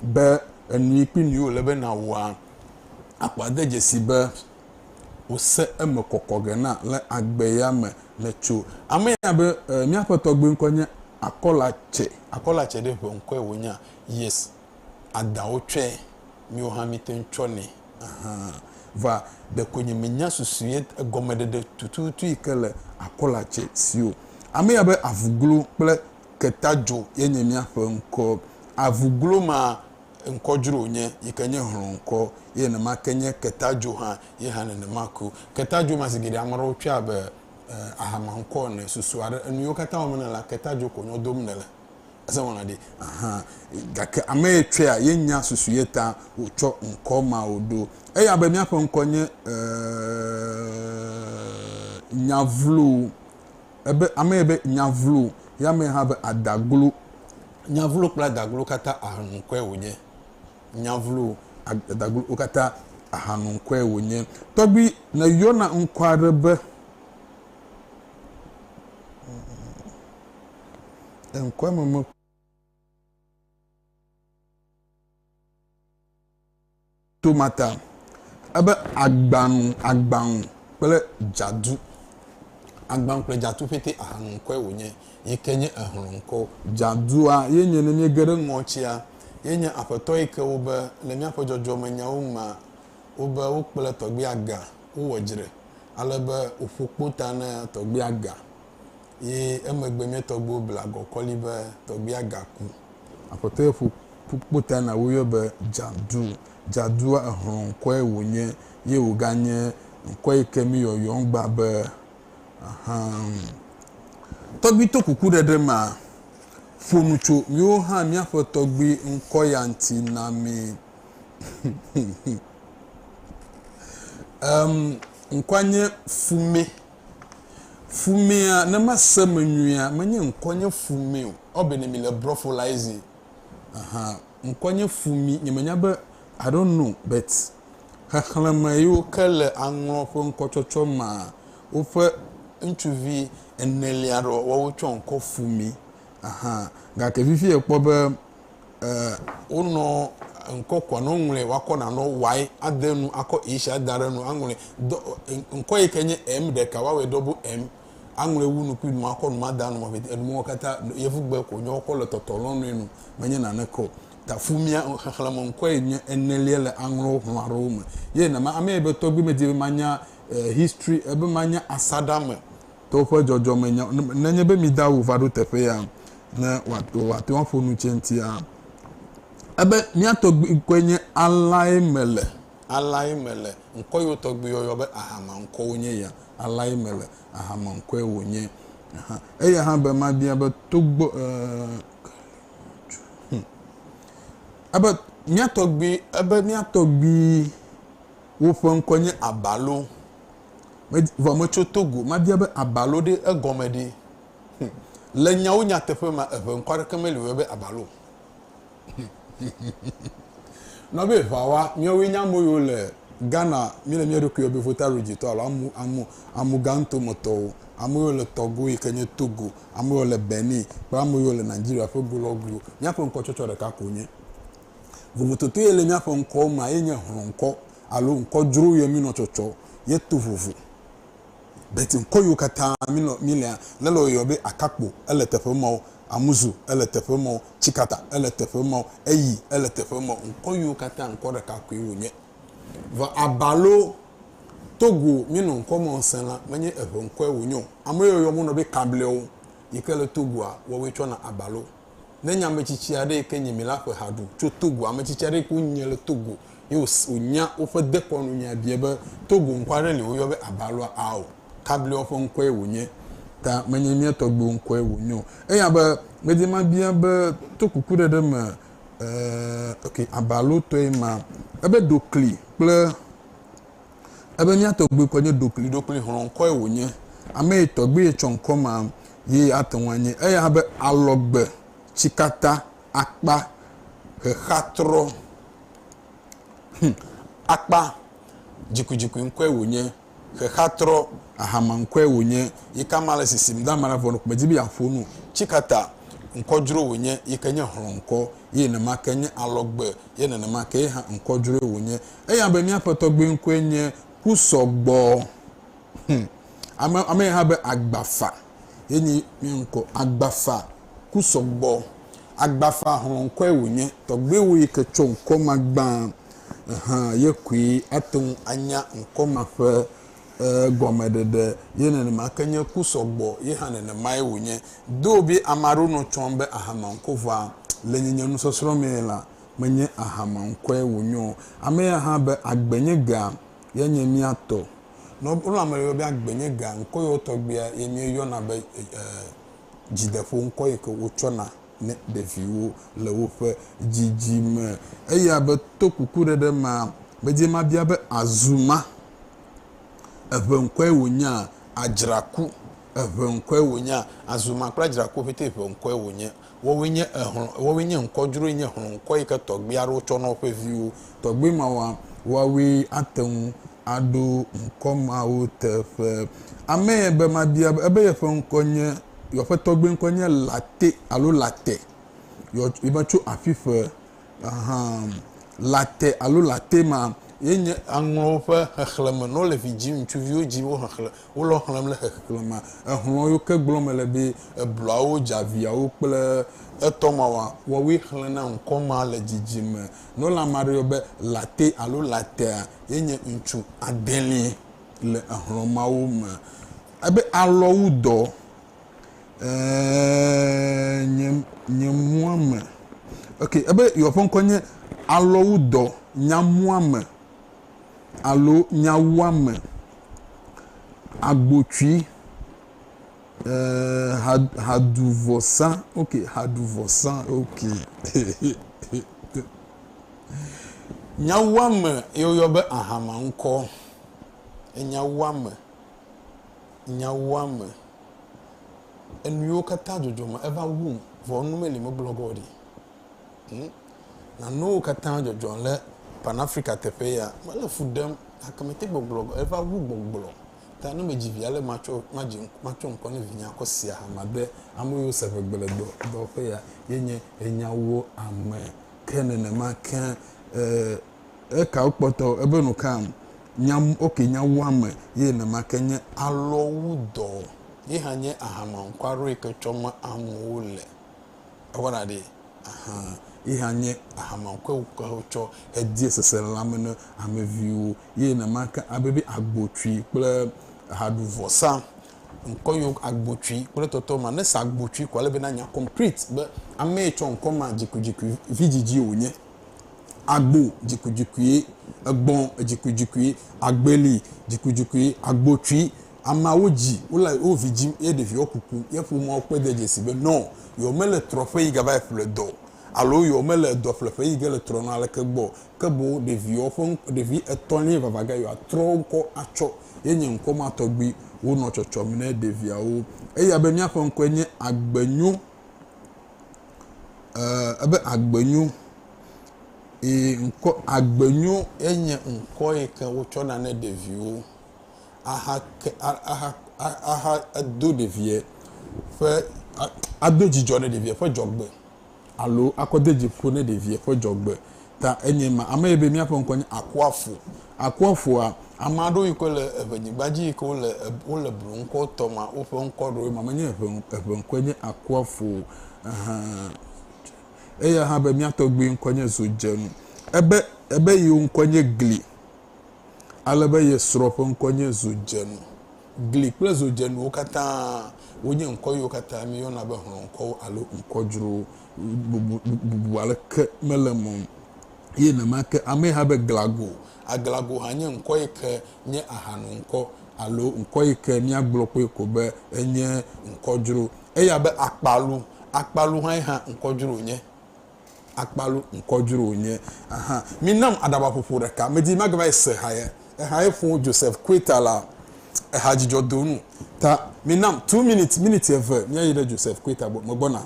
be enu ipini o lebe na wa apade jesi be wose emekoko na le agbe ya me le cho ame ya be mi afọ togbe nkwenye akolache de fo nkwa ewunya yes adaotwe mi o hamiten chone va de konye menya susuye gomede de tututu ikele akolache sio ame ya be avuglo ple ketajo yenye mi afọ nko avuglo ma nkojuru onye yikenye huru nko ye na makenye ketajo ha ye ha ne mako ketajo masigide amaro twa be ahamanko ne susuare enu yokata o menala ketajo konyo domnele asa wana de gake ame etwe a yenya susuyeta ocho nkoma odo eya ba mi afọ nkonye nyavlu ebe ame ebe nyavlu ya me ha be adaglu nyavlu kla adaglu kata ahankwe wonye nyavlu adaglu okata ahankwe wonye tobi na yona nkwarebe nkwa mama tomata abe agban pele jadu agban pele jadu fete ahankwa wonye yekenye ahronko jadu a yenye ne megere ngochia yenye afoto ike obe le mi afojojo menya uma obe okpele togbi aga wojire alebe ofokpota na togbi aga ye emegbe mi togbo blago kolibe togbi aga ku afoto ofokpota na woyo be jadu ahronko wonye ye oganye nko ike mi yoyo ngba be togbi to kuku dede ma fonucho yo ha mi afọ togbi nko ya nti na mi nkwanye fume a na masamanua manye nkwanye fume obene mi le brofolize nkwanye fumi nyemanya be I don't know but haklama yo kale anwo fo nkochocho ma ofe ntuvi eneliaro wo chon ko fumi ga ke fifi ekpo be ono nkokwa no nwle wakona no wai adenu akọ isha darenu anwle nko ikenye m de ka wawe double m anwle wunu ku nu akọ nu madanu mo be enu kata yefugbe ko nyo ko le totolo nu menye na neko ta fumia khalamo nko eneliele anwle hu aroma ye na ma ame be to gbi meje manya history ebe manya asadam to fo jojo menya nenye be mi dawo vado tefe ya na watu wafonu chenti ya ebe miato kwenye alaimele nkɔ yo tɔgbi yo be ahama nkɔ wonye ya alaimele ahama nkɔ wonye eya ha be ma bia be togbo ebe mia tɔgbi wo ƒe nkɔ nye abalo vɔ me tso Togo ma bia be abalo de egɔme de le nyawo nyateƒe ma eve nkɔ ɖeke me li wo be abalo no be vawa miawo nyamo yo le Ghana mi le mia ɖokui be vota regito alo amu ganto moto amu yo le Togo yi ke nye Togo amu yo le Benin kple amu yo le Nigeria ƒe gologlo mia ƒe ŋkɔ tsɔtsɔ ɖeka ko nye vovototo ye le mia ƒe ŋkɔ ma ye nye hlɔnkɔ alo ŋkɔ dzro ye mi nɔ tsɔtsɔ ye to vovo beti ŋkɔ yo katã mi le le yo be akakpo ele teƒe mawo amuzu ele teƒe mawo tsikata ele teƒe mawo eyi ele teƒe mawo ŋkɔ yo katã ŋkɔ ɖeka koe wonye va abalo Togo mi no ŋkɔ mo sena menye eve ŋkɔ wonyo ame yo mo no be kablewo yike le Togoa wo tsɔna abalo ne nya metsitsi aɖe ke nye mi la ƒe hadu tso Togo ametsitsi aɖe ko nye le Togo ye o nya wo ƒe dekɔnu nya bia be Togo ŋkɔ aɖe le wo yɔ be abalo ao kablewo ƒe ŋkɔ wonye ta menye mia tɔgbe ŋkɔ wonyo eya be medi ma bia be to kuku ɖe me okay abalo to ma ebe dokli kple ebe mia tɔgbe ko nye dokli hlɔ ŋkɔ wonye ame tɔgbe tsɔ ŋkɔ ma ye atɔwanye eya be alɔgbe tsikata akpa xatrɔ akpa jikujiku ŋkɔ wonye xatrɔ ahama ŋkɔ wonye yika mala sisim da mala vɔ ko medi bi afonu tsikata ŋkɔ dzro wonye yike nye hlɔ ŋkɔ ye ne ma ke nye alɔgbe ye ne ma ke ha ŋkɔ dzro wonye eya be mia tɔgbe ŋkɔ nye kusɔgbɔ ame ha be agbafa ye ni mi ŋkɔ agbafa kusɔgbɔ agbafa hlɔ ŋkɔ wonye tɔgbe wo yike tsɔ ŋkɔ ma gba ye koe atung anya ŋkɔ ma ƒe gɔme ɖeɖe ye nenema ke nye kusɔgbɔ ye hã nenema ye wonye do bi amaro no tsɔm be ahama ŋkɔ va le nyenye nusɔsrɔ̃ me la menye ahama ŋkɔ wonyo ame ya hã be agbenye ga ye nye miatɔ no lo ame yo be agbenye ga ŋkɔ yo tɔgbia ye mi yɔna be dzideƒo ŋkɔ yi ke wo tsɔna ne ɖeviwo le woƒe dzidzime eya be to kuku ɖeɖe ma bedie ma bia be azuma eve ŋkɔ wonya adzraku eve ŋkɔ wonya azuma kple adzraku ƒete eve ŋkɔ wonye wowe nye ŋkɔ dzro nye hlɔ ŋkɔ yi ke tɔgbe aɖewo tsɔ na woƒe viwo tɔgbe mawa woawe ateŋu aɖo ŋkɔ mawo teƒe ame be ma bia ebe ye ƒe ŋkɔ nye yoƒe tɔgbe ŋkɔ nye late alo late yobe tso afiƒe late alo late ma ye nye aŋlɔwo ƒe xexleme no le vidzi ŋutsuviwo dzi wo xexle wo lɔ xlem le xexlema ehlɔ yo ke gblɔm le be ebloawo dzaviawo kple etɔmawa woawe xlena ŋkɔ ma le dzidzime no la ma ɖe be late alo latea ye nye ŋutsu adeli le ehlɔ mawo me ebe alɔwu dɔ nye muame okay ebe yoƒe ŋkɔ nye alɔwu dɔ nyamuame alo nyawame agbotui haduvɔsa okay haduvɔsa okay nyawame yoyɔ be ahama ŋkɔ nyawame enuyo katã dzɔdzɔme eva wum vɔ nume li me blɔgɔ ɖi na nuwo katã dzɔdzɔ le Pan Africa teƒe ya mele fu ɖem akamete gbɔgblɔ eva wu gbɔgblɔ ta ne me dzivia le matsɔ ŋkɔ ne vinya kɔ si ahama de ame yiwo se ƒe gble dɔƒe ya ye nye enyawo ame ke nenema ke ekawo kpɔtɔ ebe nu kam nyawo ame ye nenema ke nye alɔwu dɔ ye hã nye ahama ŋkɔ aɖewo yi ke tsɔm amewo le ewɔna ɖe ye hã nye ahama ŋkɔ tsɔ edie sese lãme ne ameviwo ye nenema ke abe agbotui kple haɖuvɔsa ŋkɔ yo agbotui kple tɔtɔ ma ne sa agbotui ko ale be na nya complete be ame tsɔ ŋkɔ ma dzikudziku vidzidzi wonye agbo jikujikui egbon jikujikui agbeli jikujikui agbotui amawoji wala oviji e devi okuku ye fu mo pe de jesi be non yo mele trophée yi gaba fle do alo yo mele do fle yi gele trono ale ke bo devi ofon devi etoni vavaga yo atro ko acho yenye nko ma togbi wo no chocho mne devi awo e ya be mi afon ko nye agbanyu ebe agbanyu nko agbanyu yenye nko e kan wo chona ne devi wo aha do devie fe ado jijo ne devie fe jogbe alo akode jipo ne devie fe jogbe ta enyema ama ebe mi afọ nkonye akwafu a amado iko le ebenigbaji iko le ole brunko toma ofe nko ro mama nye ebe nkonye akwafu eya ha be mi atogbe nkonye zojenu ebe yi nkonye gli alebe ye sropo nkonye zojenu gli kple zojenu okata wonye nkoyo okata mi yona be nko alo nkojuru bubu aleke melemo ye na make ame ha be aglago hanye nkoyike nye ahanu nko alo nkoyike mi agblopo ko be enye nkojuru eya be akpalu ha nkojuru nye akpalu nkojuru nye minam adaba popo reka medi magaba ise haye fun Joseph Kwetala hajijo donu ta minam 2 minutes ever mi ayide Joseph Kweta mo gbona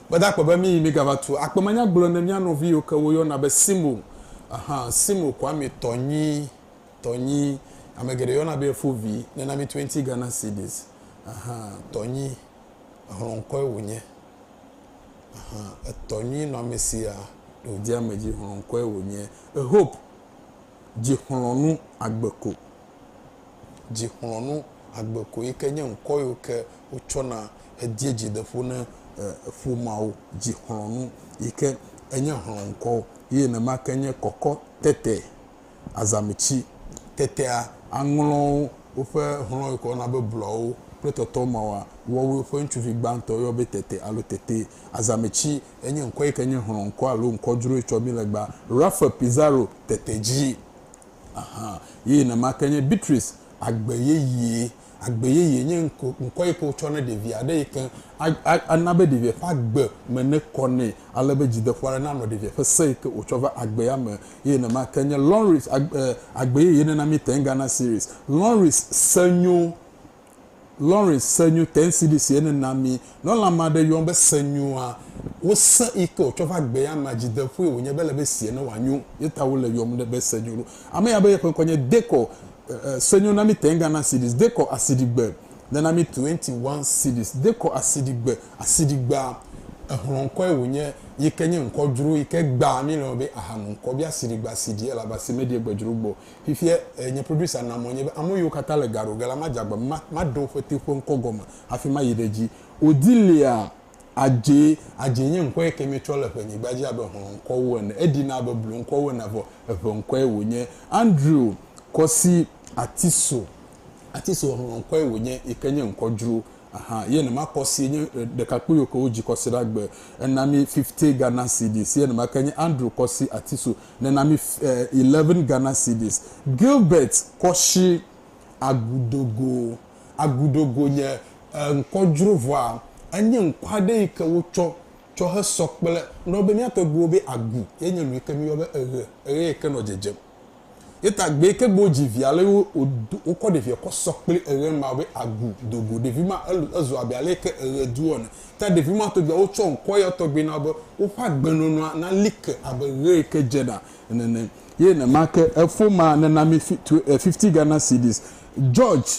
Bada kwa ba mi mega batu akpamanya gbolo na mia no vi o ka wo yo na be simo simo kwa mi tonyi amegere yo na be fovi na mi 20 Ghana cedis tonyi honko ewonye tonyi no mesia do dia meji honko ewonye hope ji hononu agbeko ikenye nko yo ke uchona edieji defo na fumao ji hononu ike enye honko ye na makenye koko tete azamichi tete a angulo ofe hono ko na be blow pletoto mawa wo fo ntwi gbanto yo betete alo tete azamechi enye nkwa ikenye horonko alo nkoduro ichomi legba Rafa Pizarro teteji aha yi na makenye Beatrice agbeye nye nkwa iko chone devi ade iken anabe devi fa gbe mene kone alebe jide kwara na no devi fa say ke ochova agbeya me yi na makenye Lawrence agbeye na mi Ghana series Lawrence Sanyu 10 CDC ene nami no la made yo be sanyu a wo sa iko chofa gbe ya majidafu e wonye bele be sie na wanyu yeta wo le yo mo de be sanyu ama ya be ye konye deco sanyu nami 10 Ghana CDs deco asidigbe na nami 21 CDs deco asidigba ehronko e wonye yikenye nkoduru yike gba mi lo be ahanu nko bia sidigba sidie la ba se medie gbadurugbo fifie nye producer na monye be amoyo katale garo gala majagba ma do fete fo nkogoma afima yideji Odilia aje nye nko e kemi chole fe nyi gbaji abe nko wo na edi na abe blu nko wo na vo nko e wonye Andrew Kosi Atiso nko e wonye yikenye nkoduru aha ye na makosi nye de kakuyo ko uji kosiragbe enami 50 Ghana cedis ye na makenye Andrew Kosi Atiso enami 11 Ghana cedis Gilbert Koshi agudogo nye nkodru voa anye nkwade ike wocho cho he sokpele no be mi atogbo be agu ye nye lu ike mi obe ere ike no jejem ita gbe ke gboji viale o ko de vie ko sokpele ere ma be agu dogo de vi ma ezo abiale ke ere duon ta de vi ma to gbe o cho nko yo to gbe na bo o fa gbenunu na lik abere ke jeda nene ye na make efo ma na na mi 50 Ghana cedis George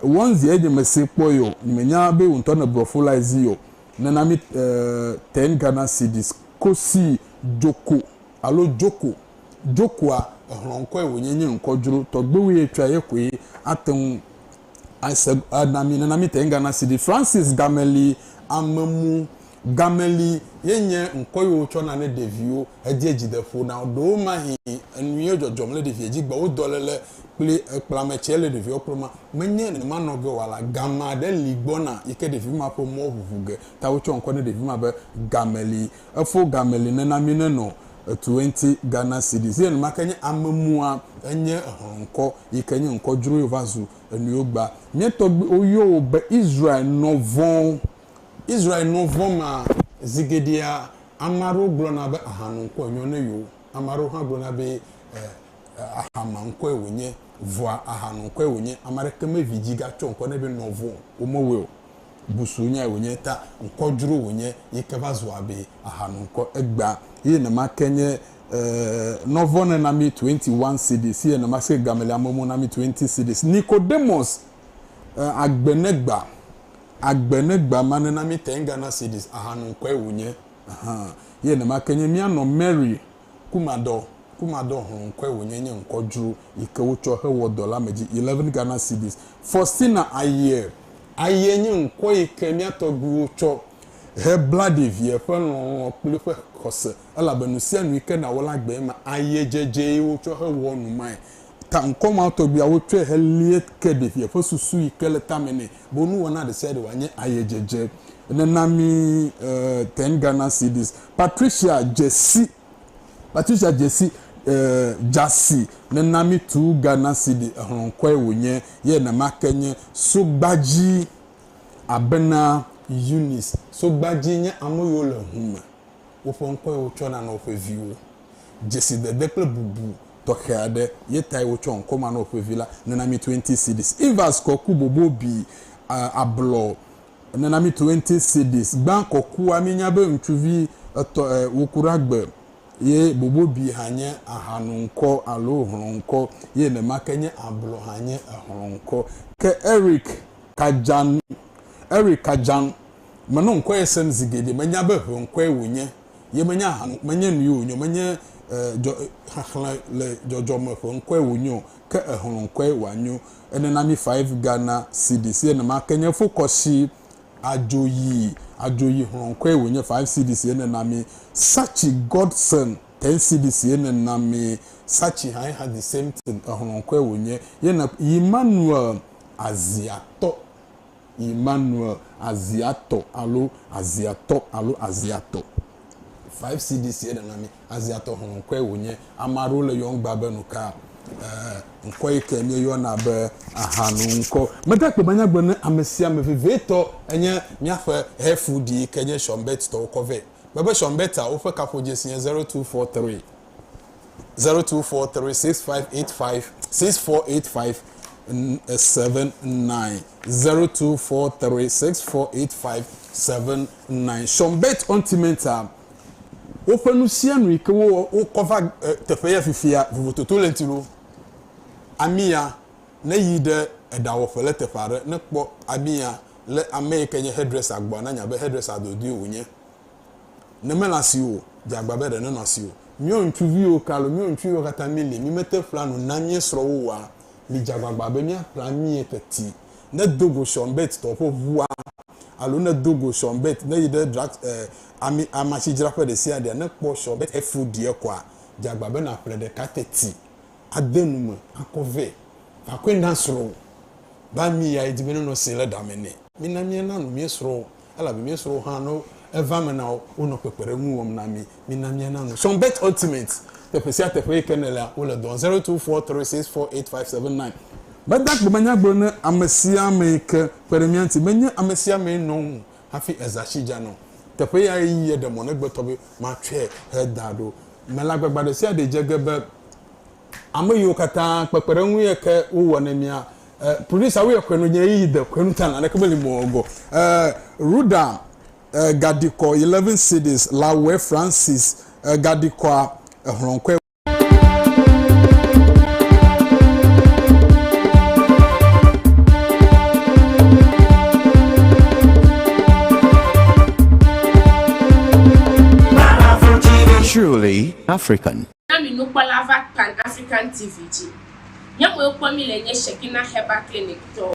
Wanzi eje mesepoyo nimenya be unto na brofolize yo na na mi 10 Ghana cedis Kosi Joko a hronko e wonyenye nkoduru togbewe etwa yekwe aten anami na mi 10 Ghana cedis Francis Gameli yenye nkoyo ocho na ne devio ejidefo na do mahi enwie jojom le devie jigba o dolele ple plamechele devio proma menye ne manoge wala gama de ligbona ike devio ma po mo vuvuge ta ocho nko ne devio ma be Gameli ne na mi ne no 20 Ghana cedis yen makenye amamua enye hronko ikenye nkoduru yovazu enuogba mieto oyo be Israel novon ma zigedia amaro glona be ahanu nko nyone yo amaro ha glona be ahama nko ewonye voa ahanu nko ewonye amareke me vijiga cho nko ne be novon omowe busunya ewonye ta nkoduru wonye yikevazu abe ahanu nko egba ye na makenye novon na mi 21 cedis ye na maske Gameli amomo na mi 20 cedis Nicodemus agbenegba mane na mi 10 Ghana cedis ahanu nko ewonye aha ye na makenye mi ano Mary kumado nko ewonye nye nkoduru ike wocho he $1 meji 11 Ghana cedis Faustina aye nye nko ike mi atogbu wocho he bloody vie fe no pele fe kose ala benusia nu ike na wala gbe ma aye jeje wocho he wonu mai ta nkoma to bia wo twe helie kede fie fo susu ikele tamene bonu wona de said wanye ayejeje na mi 10 Ghana cedis Patricia Jesse Jasi na mi 2 Ghana cedis hronko ewonye ye na makenye Sogbaji Abena Eunice Sogbaji nye amoyo le huma wo fo nko wo chona na ofo viwo Jesse de deple bubu tokade yetai wocho nkoma na ofevila na mi 20 cedis Ivas Koku Bobobi ablo na mi 20 cedis Bank Koku aminya be ntruvi wokuragbe ye Bobobi hanye ahanunko alo hronko ye na makenye ablo hanye ahronko ke Eric Kajan mano nko yesen zigede manya be hronko ewonye ye manya nuyo onyo manya le jojo mafo nkwe wonyo ke ehronkwe wanyo ene na mi 5 Ghana cedis ene ma kenye fokoshi ajoyi hronkwe wonyo 5 cedis ene na mi Sachi Godson 10 cedis ene na mi Sachi had the same thing hronkwe wonye ene Emmanuel Aziato Emmanuel Aziato alo Aziato 5 CDC da nami Aziato honkwe wonye amaro le young babenuka nkoi kenye yo na be ahanu nko meta pe banya gbe na amesia me veto enye miafa hefudi kenye shombet to cover bebe shombeta o fe kafo jesi 0243 0243 6485 79 0243 648579 shombet ontimenta o fenusia no ike wo cover tefeya fifia vototo lentiro amia na yide edawo fele tefare ne kpo amia le america nye hairdresser agbo na nya be hairdresser dodi onye ne melasi o jagba be de no nasi o mi o interview kalo mi o interview kata mili mi mete flanu na nye sro wo wa li jagba be mi plan mi etati ne dogo shombet to fo vua alo ne dogo shombet ne yide drag amachi jirafe de sia de ne kpo shombet efudie kwa jagba be na ple de kateti adenuma akove akwenda sro ba mi ya edibeno no sele damene mi na mi na no mi sro ala bi mi sro ha no eva me na ono pepere mu wom na mi na mi na no shombet ultimate te pesia te fe kenela o le don 0243648579 badak bo manya gbo na amesia me ke peremianti menya amesia me no hafi ezashija no te fe ya yi de mo na gbo tobe ma twe hedado mela gbagbade sia de jegebe amayo kata pepere nwu ye ke wo na mia producer we kwenu nye yi de kwenu tana na kebeli mogo Ruda Gadiko 11 cities Lawe Francis Gadiko Hronkwe Truly African. Nami Nukpalava Pan African TV. Nyamwe kwa mile nye Shekina Heba Clinic to